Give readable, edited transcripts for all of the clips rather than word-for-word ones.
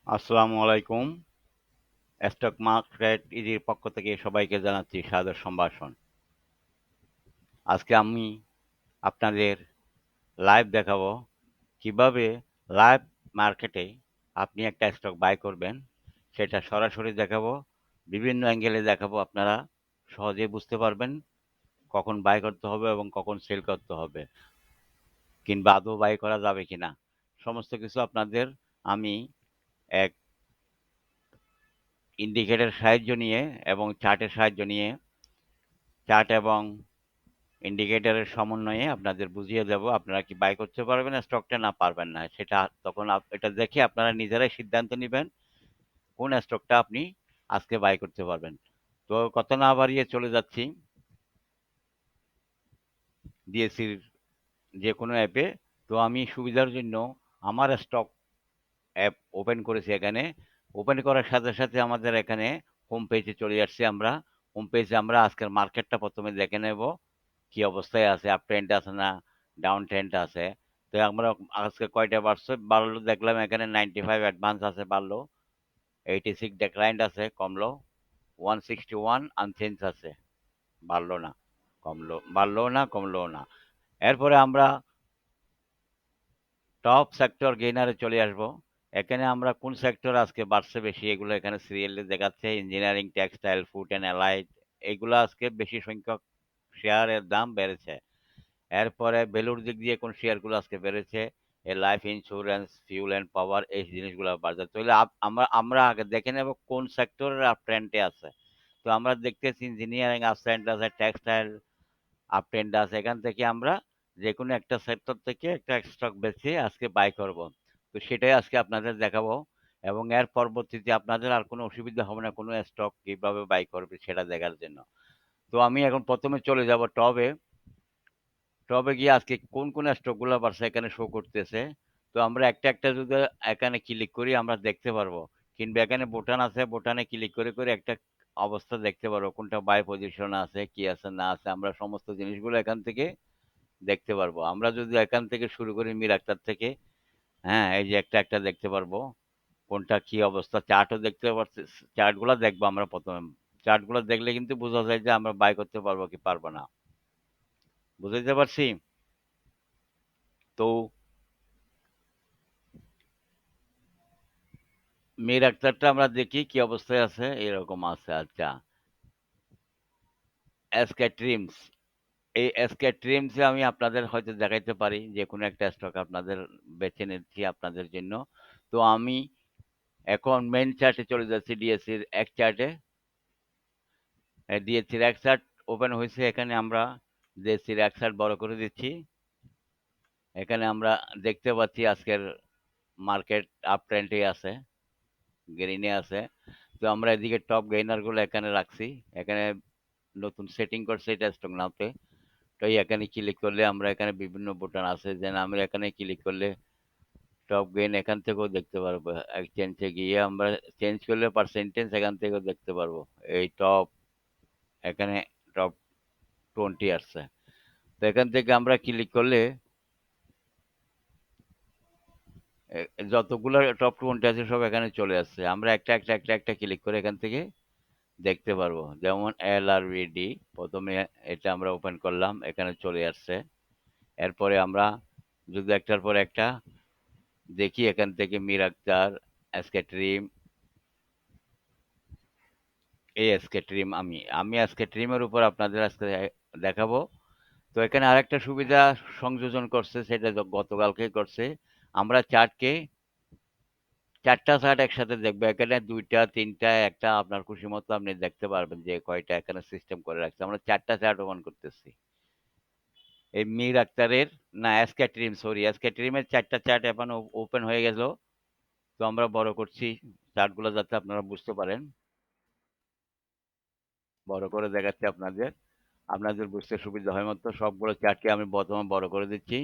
আসসালামু আলাইকুম। Stock market ইজির পক্ষ থেকে সবাইকে জানাচ্ছি সাদর সম্ভাষণ। আজকে আমি আপনাদের লাইভ দেখাবো কিভাবে লাইভ মার্কেটে আপনি একটা স্টক বাই করবেন। সেটা সরাসরি দেখাবো, বিভিন্ন অ্যাঙ্গেলে দেখাবো। আপনারা সহজেই বুঝতে পারবেন কখন বাই করতে হবে এবং কখন সেল করতে হবে, কিংবা আদৌ বাই করা যাবে কিনা। সমস্ত কিছু আপনাদের আমি এক ইন্ডিকেটরের সাহায্য নিয়ে এবং চার্টের সাহায্য নিয়ে, চার্ট এবং ইন্ডিকেটরের সমন্বয়ে আপনাদের বুঝিয়ে দেব আপনারা কি বাই করতে পারবেন স্টকটা না পারবেন না। সেটা তখন এটা দেখে আপনারা নিজেরাই সিদ্ধান্ত নেবেন কোন স্টকটা আপনি আজকে বাই করতে পারবেন। তো কথা না বাড়িয়ে চলে যাচ্ছি ডিএসসির যে কোনো অ্যাপে। তো আমি সুবিধার জন্য আমার স্টক অ্যাপ ওপেন করেছি। এখানে ওপেন করার সাথে সাথে আমাদের এখানে হোম পেজে চলে আসছি। আমরা হোম পেজে আমরা আজকের মার্কেটটা প্রথমে দেখে নেব কি অবস্থায় আছে, আপ ট্রেন্ড আছে না ডাউন ট্রেন্ড আছে। তো আমরা আজকে কয়টা বাড়লো দেখলাম, এখানে 95 অ্যাডভান্স আছে বাড়লো, 86 ডিক্লাইন্ড আছে কমলো, 161 আনচেঞ্জ আছে বাড়লো না, বাড়লো না কমলো না। এরপরে আমরা টপ সেক্টর গেইনারে চলে আসবো। এখানে আমরা কোন সেক্টর আজকে বাড়ছে বেশি এগুলো এখানে সিরিয়ালি দেখাচ্ছে। Engineering, textile, food and allied, এগুলো আজকে বেশি সংখ্যক শেয়ারের দাম বেড়েছে। এরপরে ভ্যালুর দিক দিয়ে কোন শেয়ারগুলো আজকে বেড়েছে, এই life insurance, fuel and power, এই জিনিসগুলো বাড়ছে। তাহলে আমরা আমরা আগে দেখে নেব কোন সেক্টরের আপ ট্রেন্ডে আছে। তো আমরা দেখতেছি ইঞ্জিনিয়ারিং আপ ট্রেন্ড আছে, টেক্সটাইল আপ ট্রেন্ড আছে। এখান থেকে আমরা যে কোনো একটা সেক্টর থেকে একটা স্টক বেছে আজকে বাই করব। তো সেটাই আজকে আপনাদের দেখাবো এবং এর পরবর্তীতে আপনাদের আর কোনো অসুবিধা হবে না কোনো স্টক কিভাবে বাই করবে সেটা দেখার জন্য। তো আমি এখন প্রথমে চলে যাব টবে। টবে গিয়ে আজকে কোন কোন স্টকগুলো বাড়ছে এখানে শো করতেছে। তো আমরা একটা একটা যদি এখানে ক্লিক করি আমরা দেখতে পারবো, কিংবা এখানে বোতাম আছে, বোতামে ক্লিক করে করে একটা অবস্থা দেখতে পারবো কোনটা বাই পজিশন আছে কি আছে না আছে। আমরা সমস্ত জিনিসগুলো এখান থেকে দেখতে পারবো। আমরা যদি এখান থেকে শুরু করি মির আক্তার থেকে, হ্যাঁ এই যে একটা একটা দেখতে পারবো কোনটা কি অবস্থা। চার্টও দেখতে পাচ্ছি, চার্টগুলো দেখবো আমরা প্রথমে। চার্টগুলো দেখলে কিন্তু বোঝা যায় যে আমরা বাই করতে পারবো কি পারবো না। বুঝতে পারছি? তো মির আক্তারটা আমরা দেখি কি অবস্থায় আছে, এরকম আছে। আচ্ছা, এসকে ট্রিমস, এই এসকে ট্রিমসে আমি আপনাদের হয়তো দেখাইতে পারি যে কোনো একটা স্টক আপনাদের বেছে নিচ্ছি আপনাদের জন্য। তো আমি এখন মেইন চার্টে চলে যাচ্ছি, ডিএসসির এক চার্টে। ডিএসসির এক চার্ট ওপেন হয়েছে। এখানে আমরা ডিএসসির এক চার্ট বড় করে দিচ্ছি। এখানে আমরা দেখতে পাচ্ছি আজকের মার্কেট আপ ট্রেন্ডে আছে, গ্রিনে আছে। তো আমরা এদিকে টপ গেইনার গুলো এখানে রাখছি। এখানে নতুন সেটিং করছে এটা স্টক নামতে। তো এখানে ক্লিক করলে আমরা এখানে বিভিন্ন বোতাম আছে, যেন আমরা এখানে ক্লিক করলে টপ গেইন এখান থেকেও দেখতে পারবো। এক্সচেঞ্জে গিয়ে আমরা চেঞ্জ করলে পার্সেন্টেজ এখান থেকেও দেখতে পারবো। এই টপ, এখানে টপ 20 আসছে। তো এখান থেকে আমরা ক্লিক করলে যতগুলো টপ 20 আছে সব এখানে চলে আসছে। আমরা একটা একটা একটা একটা ক্লিক করে এখান থেকে দেখতে পারবো। যেমন LRVD, প্রথমে এটা আমরা ওপেন করলাম, এখানে চলে আসছে। এরপরে আমরা যদি একটার পর একটা দেখি এখান থেকে মির আক্তার, এসকে ট্রিম, এই এসকে ট্রিম, আমি আমি এসকে ট্রিমের উপর আপনাদের আজকে দেখাবো। তো এখানে আরেকটা সুবিধা সংযোজন করছে, সেটা গতকালকেই করছে। আমরা চার্টকে চারটা চার্ট একসাথে দেখবো। এখানে দুইটা তিনটা একটা আপনার খুশি মতো আপনি দেখতে পারবেন যে কয়টা এখানে সিস্টেম করে রাখছে। আমরা চারটা চার্ট ওপেন করতেছি। এই মীর আক্তারের, না এসকে ট্রিম, সরি এসকে ট্রিমের চারটা চার্ট এখন ওপেন হয়ে গেল। তো আমরা বড় করছি চার্টগুলো যাতে আপনারা বুঝতে পারেন। বড় করে দেখাচ্ছি আপনাদের, আপনাদের বুঝতে সুবিধা হয় মতো সবগুলো চার্টকে আমি প্রথমে বড় করে দিচ্ছি।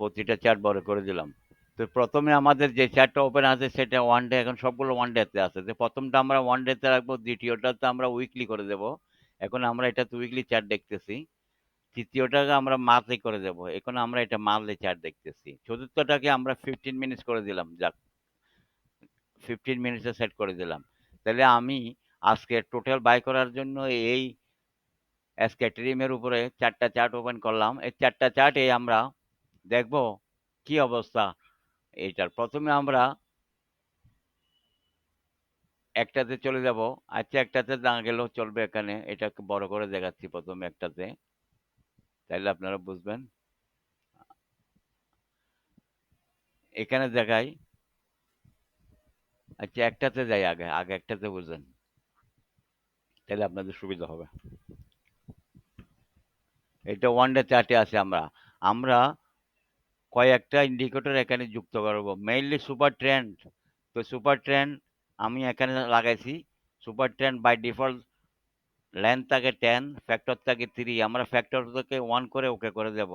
প্রতিটা চার্ট বড় করে দিলাম। তো প্রথমে আমাদের যে চার্টটা ওপেন আছে সেটা ওয়ান ডে, এখন সবগুলো ওয়ান ডেতে আছে। যে প্রথমটা আমরা ওয়ান ডেতে রাখবো, দ্বিতীয়টাতে আমরা উইকলি করে দেব। এখন আমরা এটাতে উইকলি চার্ট দেখতেছি। তৃতীয়টাকে আমরা মাঝে করে দেব। এখন আমরা এটা মাঝে চার্ট দেখতেছি। চতুর্থটাকে আমরা 15 মিনিটস করে দিলাম। যাক, 15 মিনিটসে সেট করে দিলাম। তাহলে আমি আজকে টোটাল বাই করার জন্য এই স্ক্যাটারিয়াম এর উপরে ৪ টা চার্ট ওপেন করলাম। এই ৪ টা চার্টে আমরা দেখব কি অবস্থা এইটার। ১ম এ আমরা একটাতে চলে যাব। আচ্ছা, একটাতে না গেলেও চলবে এখানে। এটাকে বড় করে দেখাচ্ছি ১ম একটাতে। তাইলে আপনারা বুঝবেন। এখানে দেখাই। আচ্ছা, একটাতে যাই আগে। আগে একটাতে বুঝেন। তাইলে আপনাদের সুবিধা হবে। এটা ওয়ান ডে চার্টে আছে আমরা। আমরা কয়েকটা ইন্ডিকেটর এখানে যুক্ত করব। Mainly super trend. তো সুপার ট্রেন্ড আমি এখানে লাগাইছি। Super trend by default length থাকে 10, ফ্যাক্টর থাকে 3। আমরা ফ্যাক্টরটাকে 1 করে ওকে করে দেব।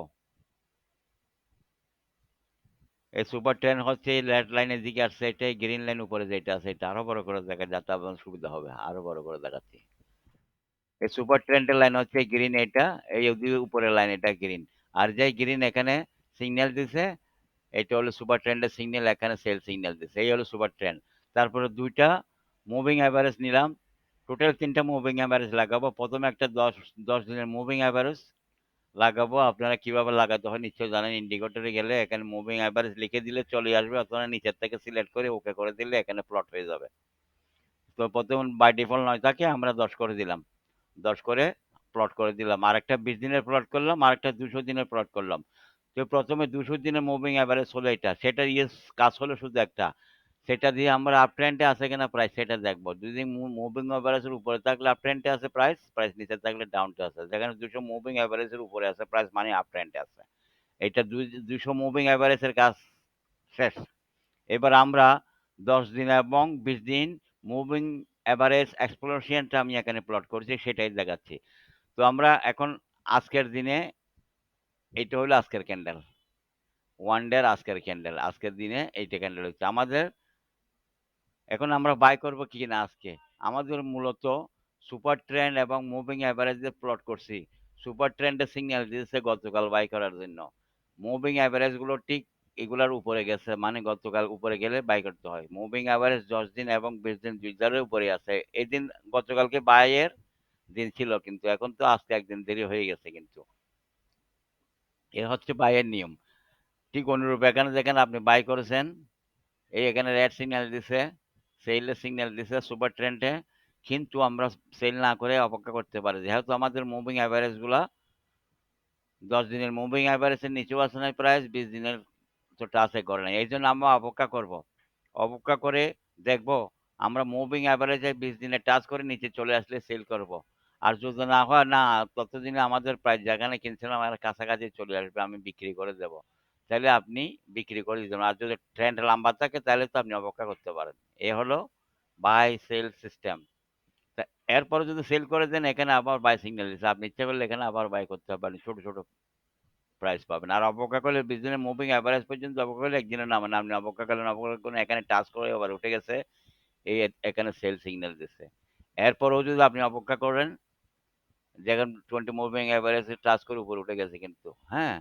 এই সুপার ট্রেন্ড হচ্ছে এই রেড লাইনের দিকে আসছে, এটাই গ্রিন লাইন উপরে যেটা আছে এটা আরো বড় করে দেখা যাতে আপনার সুবিধা হবে। আরো বড় করে দেখাচ্ছি। এই সুপার ট্রেন্ডের লাইন হচ্ছে গ্রিন, এটা এই ওদিকে উপরের লাইন এটা গ্রিন। আর যে গ্রিন এখানে সিগন্যাল দিছে, এটা হলো সুপার ট্রেন্ডের সিগন্যাল, এখানে সেল সিগন্যাল দিছে। এই হলো সুপার ট্রেন্ড। তারপরে দুইটা মুভিং অ্যাভারেজ নিলাম। টোটাল ৩টা মুভিং অ্যাভারেজ লাগাবো। প্রথমে একটা ১০ দিনের মুভিং অ্যাভারেজ লাগাবো। আপনারা কিভাবে লাগাতে হয় নিশ্চয়ই জানেন। ইন্ডিকেটরে গেলে এখানে মুভিং অ্যাভারেজ লিখে দিলে চলে আসবে। আপনারা নিচের থেকে সিলেক্ট করে ওকে করে দিলে এখানে প্লট হয়ে যাবে। তো প্রথম বাই ডিফল্ট ৯ থাকে, আমরা ১০ করে দিলাম। ১০ করে প্লট করে দিলাম। আরেকটা ২০ দিনের প্লট করলাম, আরেকটা ২০০ দিনের প্লট করলাম। তো প্রথমে ২০০ দিনের মুভিং এভারেজ হলো এটা। সেটার কাজ হলো শুধু একটা। সেটা দিয়ে আমরা আপ ট্রেন্ডে আছে কিনা প্রাইস সেটা দেখবো। যদি মুভিং এভারেজের উপরে থাকলে আপ ট্রেন্ডে আছে প্রাইস, প্রাইস নিচে থাকলে ডাউন টে আছে। যেখানে ২০০ মুভিং এভারেজের উপরে আছে প্রাইস মানে আপ ট্রেন্ডে আছে। এটা ২০০ মুভিং এভারেজের কাজ শেষ। এবার আমরা ১০ দিন এবং ২০ দিন মুভিং এভারেজ এক্সপ্লোরেশনটা আমি এখানে প্লট করছি, সেটাই দেখাচ্ছি। তো আমরা এখন আজকের দিনে, এটা হলো আজকের ক্যান্ডেল, ওয়ান ডে আজকের ক্যান্ডেল, আজকের দিনে এইটা ক্যান্ডেল হচ্ছে আমাদের। এখন আমরা বাই করব কি না আজকে, আমাদের মূলত সুপার ট্রেন্ড এবং মুভিং অ্যাভারেজ প্লট করছি। সুপার ট্রেন্ডের সিগন্যাল দিয়েছে গতকাল বাই করার জন্য। মুভিং অ্যাভারেজ গুলো ঠিক এগুলার উপরে গেছে, মানে গতকাল উপরে গেলে বাই করতে হয়। মুভিং অ্যাভারেজ ১০ দিন এবং ২০ দিন দুইটার উপরে আছে। এই দিন গতকালকে বাইয়ের দিন ছিল, কিন্তু এখন তো আজকে একদিন দেরি হয়ে গেছে। কিন্তু এ হচ্ছে বাইয়ের নিয়ম। ঠিক অনুরূপ এখানে দেখেন আপনি বাই করেছেন, এই এখানে রেড সিগন্যাল দিছে, সেলের সিগন্যাল দিছে সুপার ট্রেন্ডে। কিন্তু আমরা সেল না করে অপেক্ষা করতে পারি, যেহেতু আমাদের মুভিং অ্যাভারেজ গুলা ১০ দিনের মুভিং অ্যাভারেজের নিচেও আছে না প্রাইস, ২০ দিনের তো টাচে করে নাই। এই জন্য আমরা অপেক্ষা করব। অপেক্ষা করে দেখব, আমরা মুভিং অ্যাভারেজে ২০ দিনে টাচ করে নিচে চলে আসলে সেল করব। আর যদি না হয়, না ততদিনে আমাদের প্রাইস যেখানে কিনছিলাম আমার কাছাকাছি চলে আসবে, আমি বিক্রি করে দেব। তাহলে আপনি বিক্রি করে দিতে পারেন। আর যদি ট্রেন্ড লম্বা থাকে তাহলে তো আপনি অপেক্ষা করতে পারেন। এ হলো বাই সেল সিস্টেম। এরপরে যদি সেল করে দেন, এখানে আবার বাই সিগন্যাল দিচ্ছে, আপনি ইচ্ছা করলে এখানে আবার বাই করতে পারেন, ছোট ছোট প্রাইস পাবেন। আর অপেক্ষা করলে ২০ দিনের মুভিং এভারেজ পর্যন্ত অপেক্ষা করলে একদিনের নামে না, আপনি অপেক্ষা করলেন, অপেক্ষা করলেন, এখানে টাচ করে আবার উঠে গেছে, এই এখানে সেল সিগন্যাল দিচ্ছে। এরপরেও যদি আপনি অপেক্ষা করেন, যেখানে 20 মুভিং এভারেজ টাচ করে উপরে উঠে গেছে, কিন্তু হ্যাঁ,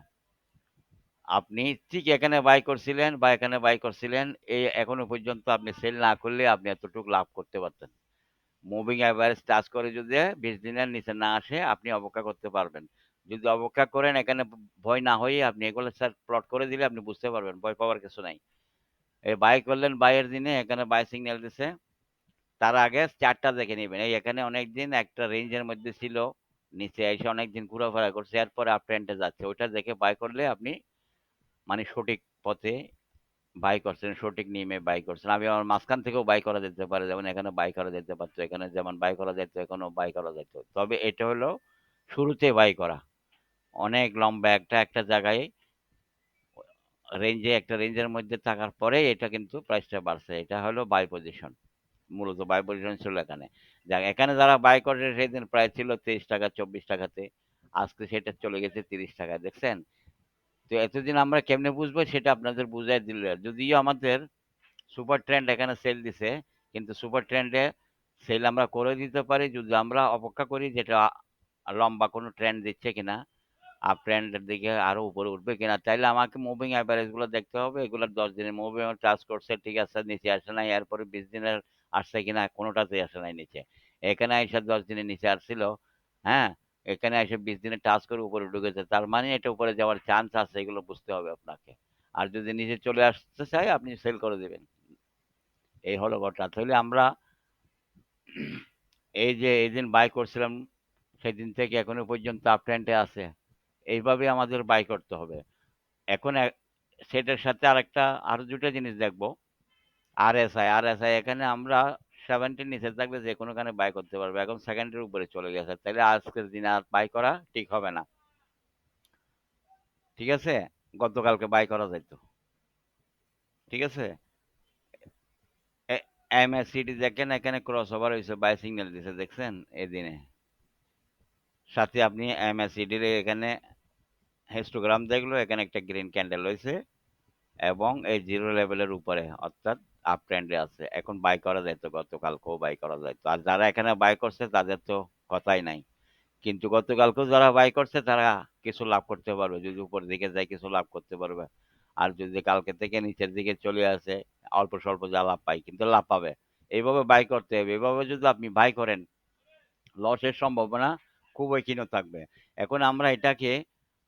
আপনি ঠিক এখানে বাই করছিলেন বা এখানে বাই করছিলেন, এই এখনো পর্যন্ত আপনি সেল না করলে আপনি এতটুকু লাভ করতে পারতেন। মুভিং এভারেজ টাচ করে যদি ২০ দিনের নিচে না আসে, আপনি অপেক্ষা করতে পারবেন। যদি অপেক্ষা করেন, এখানে ভয় না হয়ে আপনি এগুলো স্যার প্লট করে দিলে আপনি বুঝতে পারবেন, ভয় পাওয়ার কিছু নাই। এই বাই করলেন, বাইয়ের দিনে এখানে বাই সিগন্যাল দিছে, তার আগে চার্টটা দেখে নেবেন। এই এখানে অনেকদিন একটা রেঞ্জের মধ্যে ছিল, নিচে এসে অনেকদিন ঘোরাফেরা করছে, এরপরে আপ ট্রেন্ডে যাচ্ছে। ওইটা দেখে বাই করলে আপনি মানে সঠিক পথে বাই করছেন, সঠিক নিয়মে বাই করছেন। আমি আমার মাঝখান থেকেও বাই করা যেতে পারে, যেমন এখানে বাই করা যেতে পারতো, এখানে যেমন বাই করা যেত, এখানেও বাই করা যেত। তবে এটা হলো শুরুতে বাই করা। অনেক লম্বা একটা একটা জায়গায় রেঞ্জে, একটা রেঞ্জের মধ্যে থাকার পরে এটা কিন্তু প্রাইসটা বাড়ছে। এটা হলো বাই পজিশন। মূলত বাই পজিশন ছিল এখানে। যাক, এখানে যারা বাই করে সেদিন প্রাইস ছিল 23 টাকা 24 টাকাতে, আজকে সেটা চলে গেছে 30 টাকায়, দেখছেন? তো এতদিন আমরা কেমনে বুঝবো সেটা আপনাদের বুঝাই দিল। যদিও আমাদের সুপার ট্রেন্ড এখানে সেল দিছে, কিন্তু সুপার ট্রেন্ডে সেল আমরা করে দিতে পারি যদি আমরা অপেক্ষা করি যেটা লম্বা কোনো ট্রেন্ড দিচ্ছে কিনা। আপ ট্রেন্ডের দিকে আরো উপরে উঠবে কিনা, তাইলে আমাকে মুভিং অ্যাভারেজ গুলো দেখতে হবে। এগুলোর 10 দিনের মুভিং টাচ করছে, ঠিক আছে, নিচে আসে নাই। এরপরে 20 দিনের আসছে কিনা, কোনোটাতেই আসে নাই নিচে। এখানে এসে 10 দিনের নিচে আসছিল, হ্যাঁ, এখানে এসে 20 দিনে টাচ করে উপরে ঢুকেছে, তার মানে এটা উপরে যাওয়ার চান্স আছে, এগুলো বুঝতে হবে আপনাকে। আর যদি নিচে চলে আসতে চাই, আপনি সেল করে দিবেন। এই হলো ঘটনা। তাহলে আমরা এই যে এইদিন বাই করছিলাম, সেদিন থেকে এখনো পর্যন্ত আপ ট্রেন্ডে আছে। এইভাবে আমাদের বাই করতে হবে। এখন সেটার সাথে আরেকটা, আরো দুটো জিনিস দেখবো। আরএসআই এখানে আমরা 70 নিচে থাকলে যে কোনো খানে বাই করতে পারবো, এখন সেকেন্ডের উপরে চলে গেছে, তাহলে আজকের দিনে আর বাই করা ঠিক হবে না। ঠিক আছে, গতকালকে বাই করা যাইতো। ঠিক আছে, এমএসসিডি দেখেন, এখানে ক্রস ওভার হয়েছে, বাই সিগন্যাল দিছে, দেখছেন এদিনে। সাথে আপনি এমএসসিডির এখানে হিস্টোগ্রাম দেখলো, এখানে একটা গ্রিন ক্যান্ডেল হয়েছে এবং এই জিরো লেভেলের উপরে, অর্থাৎ আপ ট্রেন্ডে আছে। এখন বাই করা যায় তো, গতকালকেও বাই করা যায় তো। আর যারা এখানে বাই করছে তাদের তো কথাই নাই। কিন্তু গতকালকেও যারা বাই করছে তারা কিছু লাভ করতে পারবে, যদি উপর দিকে যায় কিছু লাভ করতে পারবে। আর যদি কালকে থেকে নিচের দিকে চলে আসে, অল্প স্বল্প যা লাভ পাই, কিন্তু লাভ পাবে। এইভাবে বাই করতে হবে। এইভাবে যদি আপনি বাই করেন, লসের সম্ভাবনা খুবই ক্ষীণ থাকবে। এখন আমরা এটাকে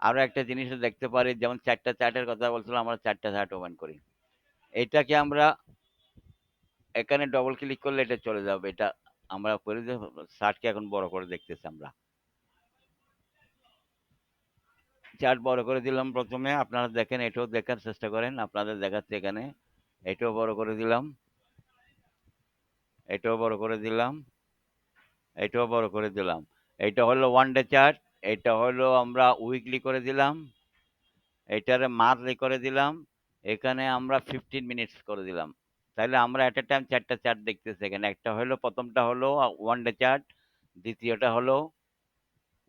আরো একটা জিনিস দেখতে পারি, যেমন চারটা চার্টের কথা বলছিলাম, আমরা চারটা চার্ট ওপেন করি। এটাকে আমরা এখানে ডবল ক্লিক করলে এটা চলে যাবে। এটা আমরা করে যে চার্টকে এখন বড় করে দেখতেছি আমরা। চার্ট বড় করে দিলাম প্রথমে, আপনারা দেখেন, এটাও দেখার চেষ্টা করেন, আপনাদের দেখাচ্ছে এখানে। এটাও বড় করে দিলাম, এটাও বড় করে দিলাম, এটাও বড় করে দিলাম। এটা হলো ওয়ান ডে চার্ট, এটা হলো আমরা উইকলি করে দিলাম, এটারে মান্থলি করে দিলাম, এখানে আমরা 15 মিনিটস করে দিলাম। তাহলে আমরা এট এ টাইম চারটা চার্ট দেখতেছি এখানে। একটা হলো, প্রথমটা হলো ওয়ান ডে চার্ট, দ্বিতীয়টা হলো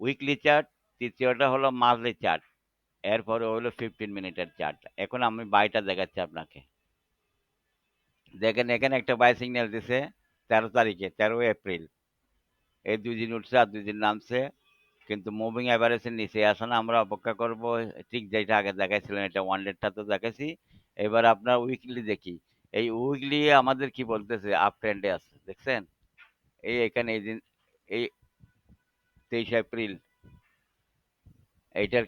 উইকলি চার্ট, তৃতীয়টা হলো মান্থলি চার্ট, এরপরে হলো 15 মিনিটের চার্ট। এখন আমি বাইটা দেখাচ্ছি আপনাকে। দেখেন এখানে একটা বাই সিগন্যাল দিছে 13 তারিখে, 13 এপ্রিল। এই 2 দিন উঠছে আর 2 দিন নামছে, কিন্তু মুভিং অ্যাভারেজের নিচে আসে না। আমরা অপেক্ষা করব, ঠিক যেটা আগে দেখাইছিলেন, এটা ওয়ান ডেটা তো দেখাইছি। এবার আপনার উইকলি দেখি। এই উইকলি আমাদের কি বলতেছে, আপ ট্রেন্ডে আছে, দেখছেন? এই এখানে এই দিন, এই 23 এপ্রিল, এইটার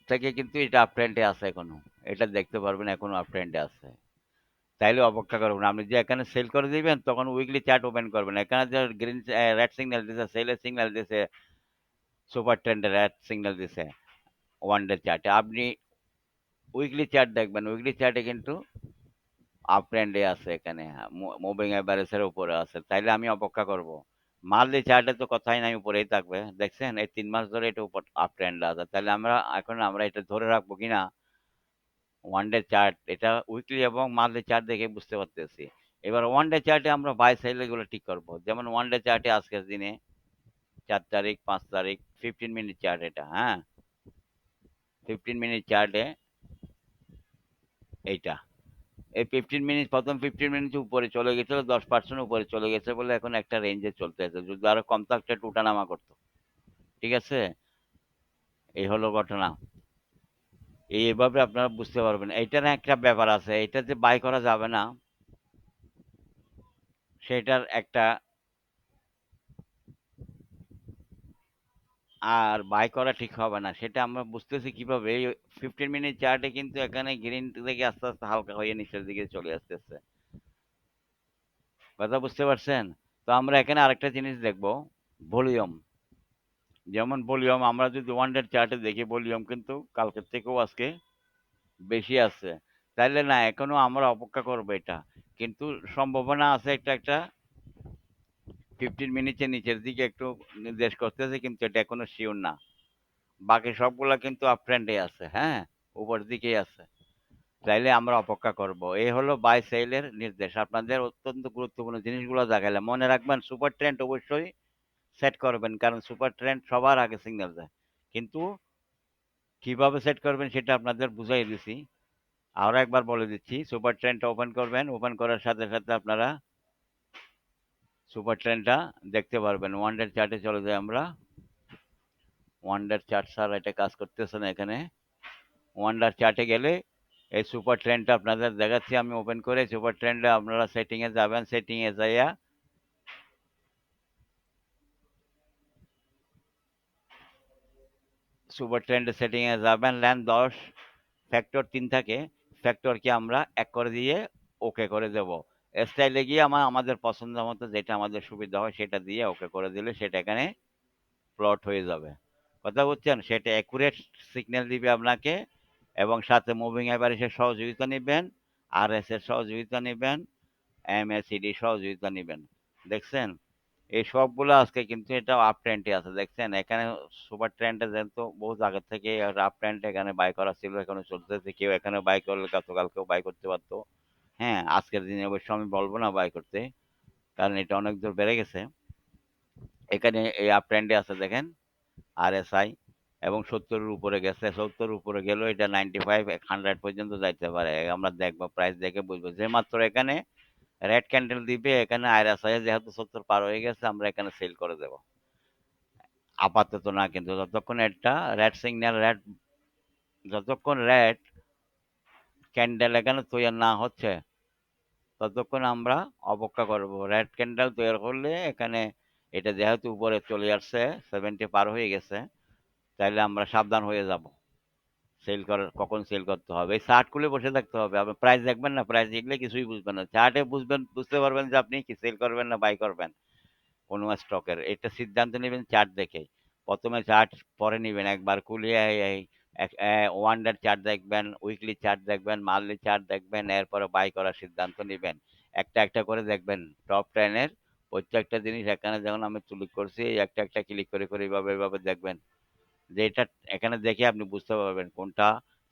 থেকে কিন্তু এটা আপ ট্রেন্ডে আছে এখনো। এটা দেখতে পারবেন এখনো আপ ট্রেন্ডে আছে। তাইলে অপেক্ষা করবেন। আপনি যে এখানে সেল করে দিবেন, তখন উইকলি চার্ট ওপেন করবেন। এখানে যে গ্রিন রেড সিগন্যাল দিছে, সেলের সিগন্যাল দিছে, সুপার ট্রেন্ডে রেড সিগন্যাল দিছে ওয়ান ডে চার্টে। আপনি উইকলি চার্ট দেখবেন, উইকলি চার্টে কিন্তু আপ ট্রেন্ডে আছে এখানে, মুভিং এভারেজের উপরে আছে। তাইলে আমি অপেক্ষা করব। মান্থলি চার্টে তো কথাই নাই, উপরেই থাকবে, দেখছেন এই 3 মাস ধরে এটা উপর আপ ট্রেন্ডে আছে। তাহলে আমরা এটা ধরে রাখবো কিনা, ওয়ান ডে চার্ট, এটা উইকলি এবং মান্থলি চার্ট দেখে বুঝতে পারতেছি। এবার ওয়ান ডে চার্টে আমরা বাই সেল এগুলো ঠিক করব। যেমন ওয়ান ডে চার্টে আজকের দিনে 4 তারিখ, 5 তারিখ, 15 মিনিট চার্ট এটা, হ্যাঁ, 15 মিনিট চার্টে এইটা, এই 15 মিনিট, প্রথম 15 মিনিট উপরে চলে গেছিল, 10% উপরে চলে গেছে বলে এখন একটা রেঞ্জে চলতেছে। যদি আরো কম থাকতো একটু উঠানামা করতো। ঠিক আছে, এই হলো ঘটনা। এইভাবে আপনারা বুঝতে পারবেন। এইটার একটা ব্যাপার আছে, এটা যে বাই করা যাবে না, সেটার একটা, আর বাই করা ঠিক হবে না, সেটা আমরা বুঝতেছি কিভাবে। এই 15 মিনিট চার্টে কিন্তু এখানে গ্রিন থেকে আস্তে আস্তে হালকা হয়ে নিচের দিকে চলে আসতেছে। কথা বুঝতে পারছেন? তো আমরা এখানে আরেকটা জিনিস দেখব, ভলিউম। যেমন ভলিউম আমরা যদি ওয়ান ডে চার্টে দেখি, ভলিউম কিন্তু কালকের থেকেও আজকে বেশি আছে। তাইলে না, এখনো আমরা অপেক্ষা করবো এটা। কিন্তু সম্ভাবনা আছে একটা একটা 15 মিনিটের নিচের দিকে একটু নির্দেশ করতেছে, কিন্তু এটা এখনো শিওর না। বাকি সবগুলা কিন্তু আপ ট্রেন্ডে আছে, হ্যাঁ, উপর দিকেই আছে। তাইলে আমরা অপেক্ষা করব। এই হলো বাই সেলের নির্দেশ। আপনাদের অত্যন্ত গুরুত্বপূর্ণ জিনিসগুলো দেখাইলাম, মনে রাখবেন। সুপার ট্রেন্ড অবশ্যই সেট করবেন, কারণ সুপার ট্রেন্ড সবার আগে সিগন্যাল দেয়। কিন্তু কিভাবে সেট করবেন সেটা আপনাদের বুঝাই দিছি। আরো একবার বলে দিচ্ছি, সুপার ট্রেন্ডটা ওপেন করবেন, ওপেন করার সাথে সাথে আপনারা সুপার ট্রেন্ডটা দেখতে পারবেন। ওয়ান ডে চার্টে চলে যাই আমরা। ওয়ান্ডার চার্ট স্যার এটা কাজ করতেছে না এখানে। ওয়ান্ডার চার্টে গেলে এই সুপার ট্রেন্ডটা আপনাদের দেখাচ্ছি আমি ওপেন করে। সুপার ট্রেন্ডে আপনারা সেটিংয়ে যাবেন, সেটিংয়ে যাইয়া সুপার ট্রেন্ডে সেটিংয়ে যাবেন, ল্যান 10 ফ্যাক্টর 3 থাকে, ফ্যাক্টরকে আমরা 1 করে দিয়ে ওকে করে দেব। স্টাইলে গিয়ে আমাদের পছন্দ মতো যেটা আমাদের সুবিধা হয় সেটা দিয়ে ওকে করে দিলে সেটা এখানে প্লট হয়ে যাবে। কথা বুঝছেন? সেটা অ্যাকুরেট সিগন্যাল দিবে আপনাকে এবং সাথে মুভিং অ্যাভারেজের সহযোগিতা নিবেন, আরএস এর সহযোগিতা নিবেন, এমএসিডি সহযোগিতা নিবেন। দেখছেন? এই সবগুলো আজকে কিন্তু এটা আপ ট্রেন্ডে আছে। দেখছেন? এখানে সুপার ট্রেন্ডে যেহেতু বহুত আগে থেকে আপ ট্রেন্ডে এখানে বাই করা ছিল, এখনো চলতেছে। কেউ এখানে বাই করলে গতকালকেও বাই করতে পারতো। হ্যাঁ? আজকের দিনে অবশ্য আমি বলব না বাই করতে। কারণ এটা অনেক দূর বেড়ে গেছে। এখানে এই আপ ট্রেন্ডে আছে দেখেন। আরএসআই এবং ৭০ এর উপরে গেছে। ৭০ উপরে গেলেও এটা 95 100 পর্যন্ত যাইতে পারে। আমরা দেখবো প্রাইস দেখে বুঝবো। যে মাত্র এখানে রেড ক্যান্ডেল দিবে এখানে আরএসআই যেহেতু ৭০ পার হয়ে গেছে আমরা এখানে সেল করে দেব। আপাতত না কিন্তু যতক্ষণ একটা রেড সিগন্যাল যতক্ষণ রেড ক্যান্ডেল এখানে তৈরি না হচ্ছে ততক্ষণ আমরা অপেক্ষা করব। রেড ক্যান্ডেল তৈরি করলে এখানে এটা যেহেতু উপরে চলে আসছে 70 পার হয়ে গেছে তাইলে আমরা সাবধান হয়ে যাব। কখন সেল করতে হবে। এই চার্ট খুলে বসে থাকতে হবে। আপনি প্রাইস দেখবেন না, প্রাইস দেখলে কিছুই বুঝবেন না। চার্টে বুঝতে পারবেন যে আপনি কি সেল করবেন না বাই করবেন কোনো স্টকের। এটা সিদ্ধান্ত নেবেন চার্ট দেখেই। ১ম এ চার্ট পরে নিবেন একবার খুলে এই ওয়ান ডে চার্ট দেখবেন, উইকলি চার্ট দেখবেন, মান্থলি চার্ট দেখবেন, এরপরে বাই করার সিদ্ধান্ত নিবেন। একটা করে দেখবেন টপ 10 এর প্রত্যেকটা জিনিস এখানে যেমন আমি ক্লিক করছি একটা ক্লিক করে এভাবে দেখবেন। যে এটা এখানে দেখে আপনি বুঝতে পারবেন কোনটা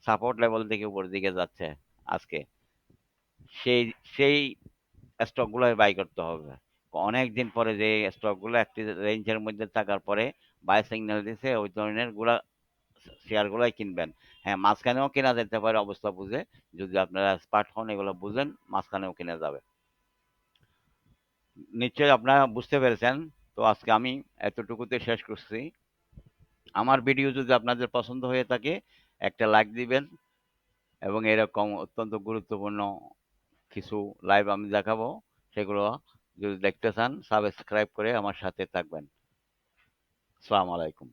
সাপোর্ট লেভেল থেকে উপরের দিকে যাচ্ছে আজকে। সেই সেই স্টকগুলোই বাই করতে হবে। অনেকদিন পরে যে স্টকগুলো একটি রেঞ্জের মধ্যে থাকার পরে বাই সিগন্যাল দিছে ওই ধরনের শেয়ারগুলাই কিনবেন। হ্যাঁ, মাঝখানেও কেনা যেতে পারে অবস্থা বুঝে। যদি আপনারা এক্সপার্ট হন এগুলো বুঝেন মাঝখানেও কেনা যাবে। নিশ্চয়ই আপনারা বুঝতে পেরেছেন। তো আজকে আমি এতটুকুতে শেষ করছি। আমার ভিডিও যদি আপনাদের পছন্দ হয়ে থাকে একটা লাইক দিবেন এবং এরকম অত্যন্ত গুরুত্বপূর্ণ কিছু লাইভ আমি দেখাবো সেগুলো যদি দেখতে চান সাবস্ক্রাইব করে আমার সাথে থাকবেন। আসসালামু আলাইকুম।